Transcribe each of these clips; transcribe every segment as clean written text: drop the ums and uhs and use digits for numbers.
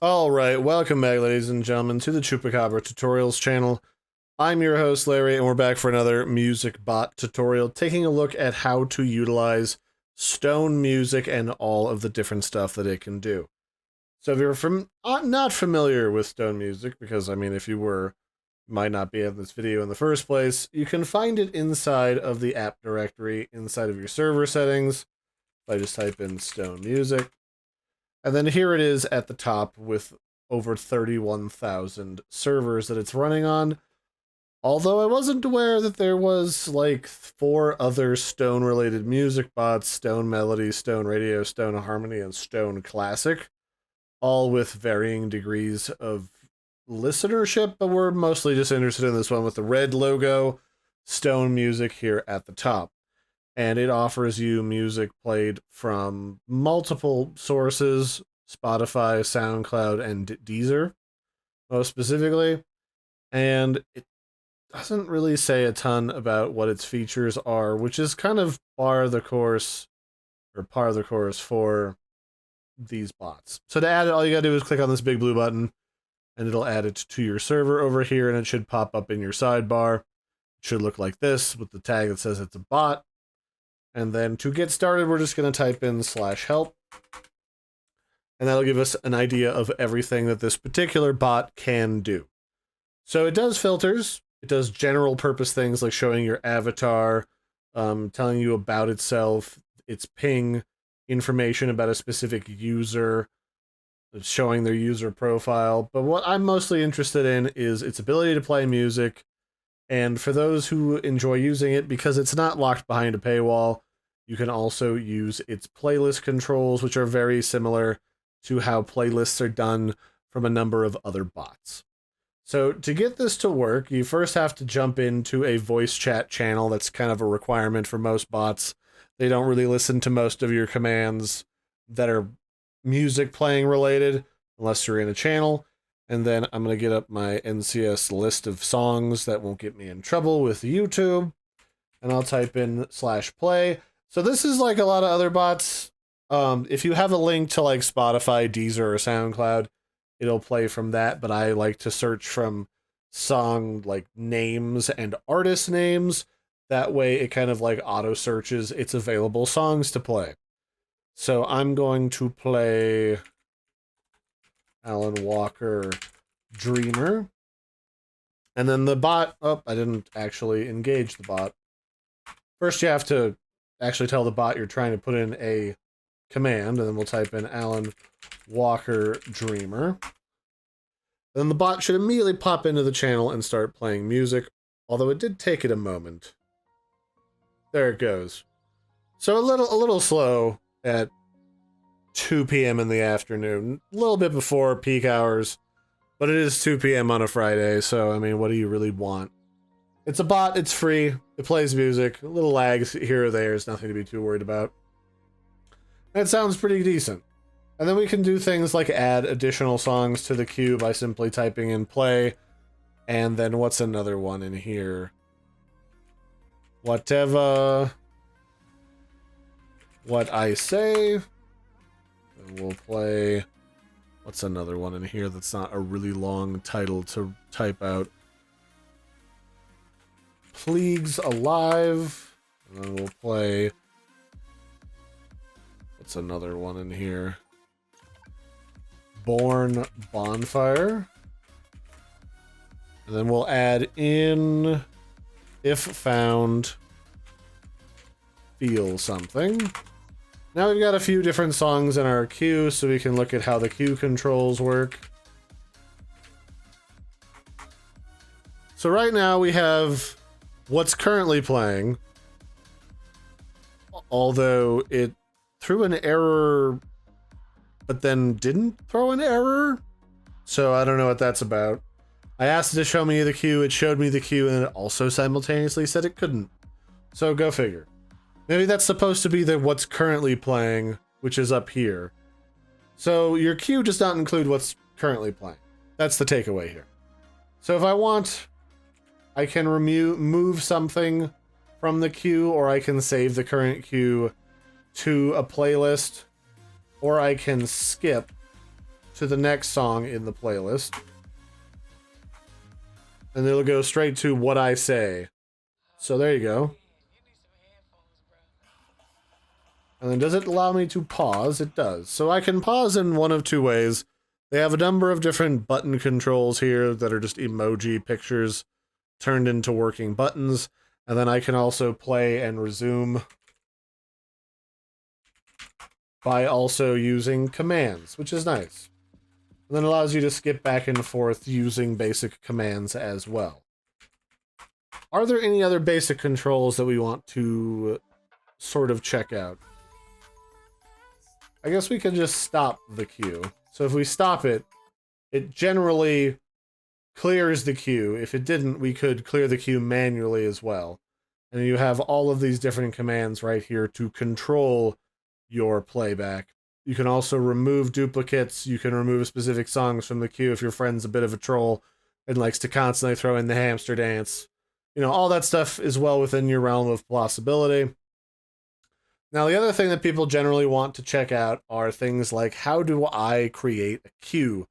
Alright, welcome back, ladies and gentlemen, to the Chupacabra Tutorials channel. I'm your host, Larry, and we're back for another music bot tutorial, taking a look at how to utilize stone music and all of the different stuff that it can do. So if you're not familiar with stone music, because, I mean, if you were, you might not be in this video in the first place, you can find it inside of the app directory, inside of your server settings. If I just type in stone music. And then here it is at the top with over 31,000 servers that it's running on. Although I wasn't aware that there was like 4 other stone-related music bots: Stone Melody, Stone Radio, Stone Harmony, and Stone Classic, all with varying degrees of listenership, but we're mostly just interested in this one with the red logo, Stone Music, here at the top. And it offers you music played from multiple sources: Spotify, SoundCloud, and Deezer, most specifically. And it doesn't really say a ton about what its features are, which is kind of par the course for these bots. So to add it, all you gotta do is click on this big blue button, and it'll add it to your server over here, and it should pop up in your sidebar. It should look like this, with the tag that says it's a bot. And then to get started, we're just going to type in /help. And that'll give us an idea of everything that this particular bot can do. So it does filters. It does general purpose things like showing your avatar, telling you about itself, its ping, information about a specific user, showing their user profile. But what I'm mostly interested in is its ability to play music. And for those who enjoy using it, because it's not locked behind a paywall, you can also use its playlist controls, which are very similar to how playlists are done from a number of other bots. So to get this to work, you first have to jump into a voice chat channel. That's kind of a requirement for most bots. They don't really listen to most of your commands that are music playing related, unless you're in a channel. And then I'm going to get up my NCS list of songs that won't get me in trouble with YouTube. And I'll type in /play. So this is like a lot of other bots. If you have a link to like Spotify, Deezer, or SoundCloud, it'll play from that. But I like to search from song like names and artist names. That way it kind of like auto searches its available songs to play. So I'm going to play Alan Walker Dreamer. And then the bot, oh, I didn't actually engage the bot. First you have to actually tell the bot you're trying to put in a command, and then we'll type in Alan Walker Dreamer. Then the bot should immediately pop into the channel and start playing music, although it did take it a moment. There it goes. So a little slow at 2 p.m. in the afternoon, a little bit before peak hours, but it is 2 p.m. on a Friday, so, I mean, what do you really want? It's a bot, it's free, it plays music, a little lags here or there is nothing to be too worried about. That sounds pretty decent. And then we can do things like add additional songs to the queue by simply typing in play, and then what's another one in here? Whatever What I Say. And we'll play, what's another one in here that's not a really long title to type out? Pleagues Alive. And then we'll play, what's another one in here? Born Bonfire. And then we'll add in If Found Feel Something. Now we've got a few different songs in our queue, so we can look at how the queue controls work. So right now we have what's currently playing, although it threw an error, but then didn't throw an error. So I don't know what that's about. I asked it to show me the queue, it showed me the queue, and it also simultaneously said it couldn't. So go figure. Maybe that's supposed to be the what's currently playing, which is up here. So your queue does not include what's currently playing. That's the takeaway here. So if I want, I can move something from the queue, or I can save the current queue to a playlist, or I can skip to the next song in the playlist. And it'll go straight to what I say. So there you go. And then does it allow me to pause? It does. So I can pause in one of two ways. They have a number of different button controls here that are just emoji pictures turned into working buttons. And then I can also play and resume by also using commands, which is nice. And then it allows you to skip back and forth using basic commands as well. Are there any other basic controls that we want to sort of check out? I guess we can just stop the queue. So if we stop it, it generally clears the queue. If it didn't, we could clear the queue manually as well. And you have all of these different commands right here to control your playback. You can also remove duplicates. You can remove specific songs from the queue if your friend's a bit of a troll and likes to constantly throw in the hamster dance. You know, all that stuff is well within your realm of possibility. Now, the other thing that people generally want to check out are things like, how do I create a queue,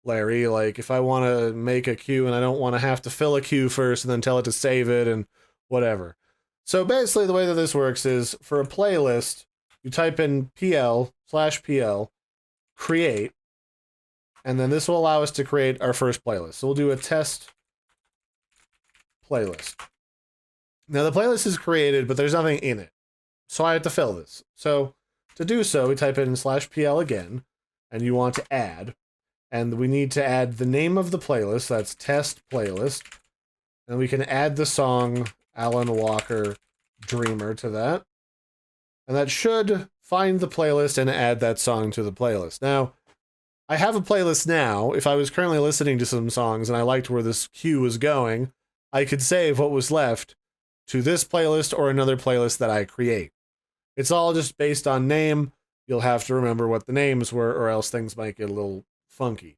Larry? Like, if I want to make a queue and I don't want to have to fill a queue first and then tell it to save it and whatever. So basically the way that this works is, for a playlist, you type in pl/pl, create, and then this will allow us to create our first playlist. So we'll do a test playlist. Now the playlist is created, but there's nothing in it. So I have to fill this. So to do so, we type in /pl again, and you want to add. And we need to add the name of the playlist, that's test playlist. And we can add the song Alan Walker Dreamer to that. And that should find the playlist and add that song to the playlist. Now, I have a playlist now. If I was currently listening to some songs and I liked where this queue was going, I could save what was left to this playlist or another playlist that I create. It's all just based on name. You'll have to remember what the names were, or else things might get a little funky.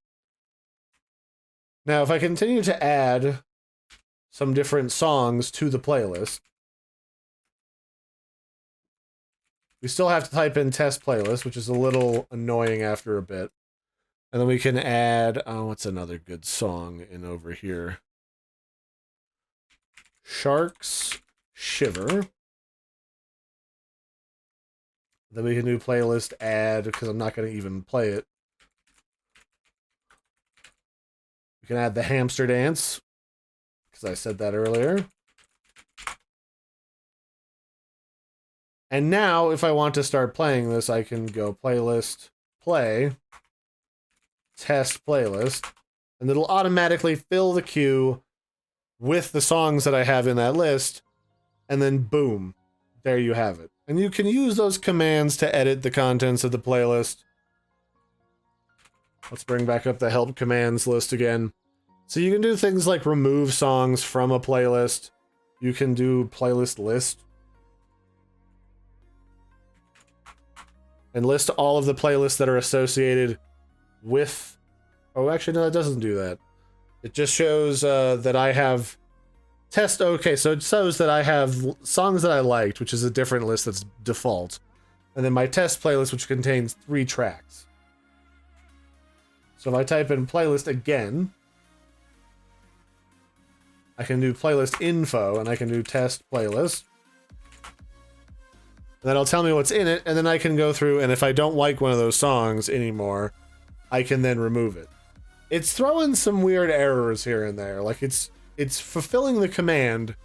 Now, if I continue to add some different songs to the playlist, we still have to type in test playlist, which is a little annoying after a bit. And then we can add, what's another good song in over here? Sharks Shiver. Then we can do playlist add, because I'm not going to even play it. We can add the hamster dance, because I said that earlier. And now, if I want to start playing this, I can go playlist, play, test playlist, and it'll automatically fill the queue with the songs that I have in that list, and then boom, there you have it. And you can use those commands to edit the contents of the playlist. Let's bring back up the help commands list again. So you can do things like remove songs from a playlist. You can do playlist list. And list all of the playlists that are associated with... Oh, actually, no, it doesn't do that. It just shows that I have... Okay, so it shows that I have songs that I liked, which is a different list that's default. And then my test playlist, which contains 3 tracks. So if I type in playlist again, I can do playlist info, and I can do test playlist. And then it'll tell me what's in it, and then I can go through, and if I don't like one of those songs anymore, I can then remove it. It's throwing some weird errors here and there. Like, it's fulfilling the command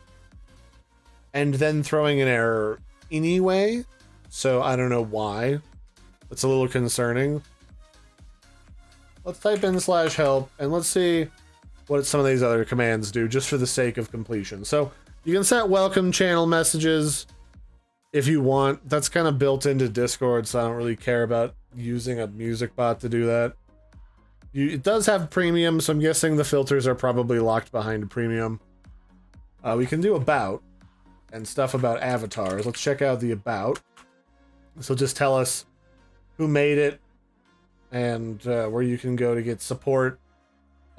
and then throwing an error anyway. So I don't know why. It's a little concerning. Let's type in /help and let's see what some of these other commands do, just for the sake of completion. So you can set welcome channel messages if you want. That's kind of built into Discord, so I don't really care about using a music bot to do that. It does have premium, so I'm guessing the filters are probably locked behind premium. We can do about and stuff about avatars. Let's check out the about. This will just tell us who made it and where you can go to get support.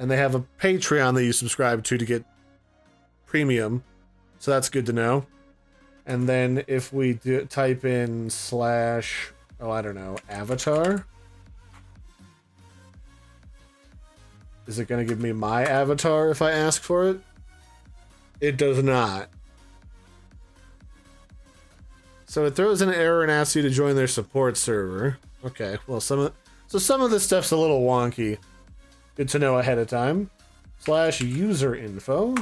And they have a Patreon that you subscribe to get premium, so that's good to know. And then if we type in / I don't know, avatar. Is it going to give me my avatar if I ask for it? It does not. So it throws an error and asks you to join their support server. Okay, well some of this stuff's a little wonky. Good to know ahead of time. / user info.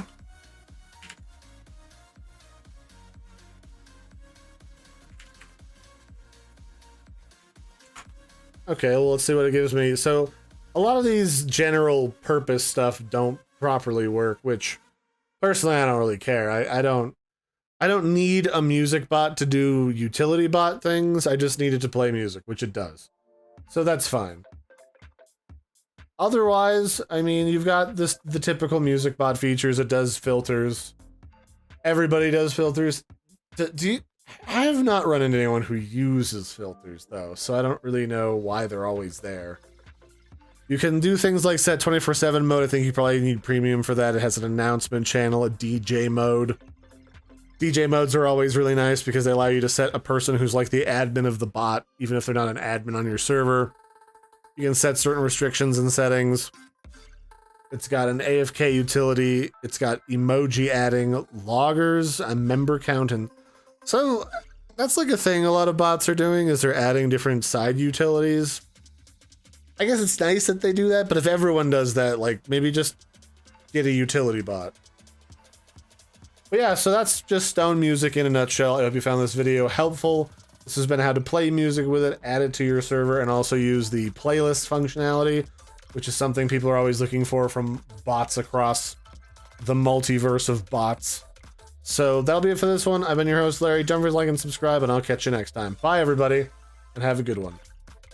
Okay, well let's see what it gives me. So a lot of these general purpose stuff don't properly work, which personally I don't really care. I don't need a music bot to do utility bot things. I just need it to play music, which it does. So that's fine. Otherwise, I mean, you've got the typical music bot features. It does filters. Everybody does filters. I have not run into anyone who uses filters, though, so I don't really know why they're always there. You can do things like set 24/7 mode. I think you probably need premium for that. It has an announcement channel, a DJ mode. DJ modes are always really nice because they allow you to set a person who's like the admin of the bot, even if they're not an admin on your server. You can set certain restrictions and settings. It's got an AFK utility. It's got emoji adding, loggers, a member count, and so that's like a thing a lot of bots are doing, is they're adding different side utilities. I guess it's nice that they do that, but if everyone does that, like maybe just get a utility bot. But yeah, so that's just Stone Music in a nutshell. I hope you found this video helpful. This has been how to play music with it, add it to your server, and also use the playlist functionality, which is something people are always looking for from bots across the multiverse of bots. So that'll be it for this one. I've been your host, Larry. Don't forget to like and subscribe, and I'll catch you next time. Bye, everybody, and have a good one.